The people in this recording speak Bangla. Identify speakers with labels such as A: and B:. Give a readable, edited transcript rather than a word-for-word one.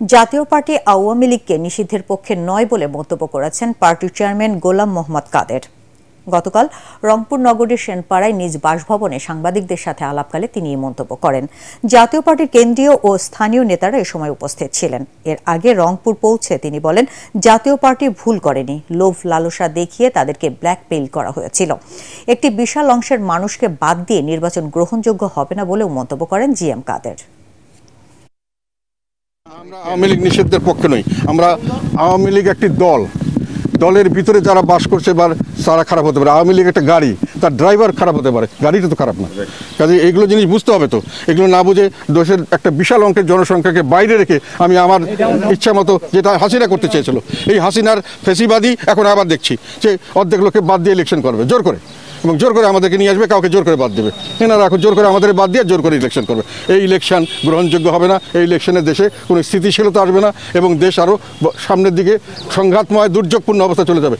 A: জাতীয় পার্টি আওয়ামী লীগকে নিষিদ্ধের পক্ষে নয় বলে মন্তব্য করেছেন পার্টির চেয়ারম্যান গোলাম মোহাম্মদ কাদের। গতকাল রংপুর নগরীর সেনপাড়ায় নিজ বাসভবনে সাংবাদিকদের সাথে আলাপকালে তিনি এই মন্তব্য করেন। জাতীয় পার্টির কেন্দ্রীয় ও স্থানীয় নেতারা এ সময় উপস্থিত ছিলেন। এর আগে রংপুর পৌঁছে তিনি বলেন, জাতীয় পার্টি ভুল করেনি, লোভ লালসা দেখিয়ে তাদেরকে ব্ল্যাকমেইল করা হয়েছিল। একটি বিশাল অংশের মানুষকে বাদ দিয়ে নির্বাচন গ্রহণযোগ্য হবে না বলেও মন্তব্য করেন জিএম কাদের।
B: আমরা আওয়ামী লীগ নিষিদ্ধের পক্ষে নই। আমরা আওয়ামী লীগ একটি দলের ভিতরে যারা বাস করছে বা তারা খারাপ হতে পারে। আওয়ামী লীগ একটা গাড়ি, তার ড্রাইভার খারাপ হতে পারে, গাড়িটা তো খারাপ না। কাজে এইগুলো জিনিস বুঝতে হবে। তো এগুলো না বুঝে দেশের একটা বিশাল অঙ্কের জনসংখ্যাকে বাইরে রেখে আমি আমার ইচ্ছা মতো, যেটা হাসিনা করতে চেয়েছিল, এই হাসিনার ফেসিবাদী এখন আবার দেখছি যে অর্ধেক লোককে বাদ দিয়ে ইলেকশন করবে জোর করে, এবং জোর করে আমাদেরকে নিয়ে আসবে, কাউকে জোর করে বাদ দেবে। এনারা এখন জোর করে আমাদের বাদ দিয়ে জোর করে ইলেকশন করবে। এই ইলেকশন গ্রহণযোগ্য হবে না। এই ইলেকশনে দেশে কোনো স্থিতিশীলতা আসবে না এবং দেশ আরও সামনের দিকে সংঘাতময় দুর্যোগপূর্ণ অবস্থা চলে যাবে।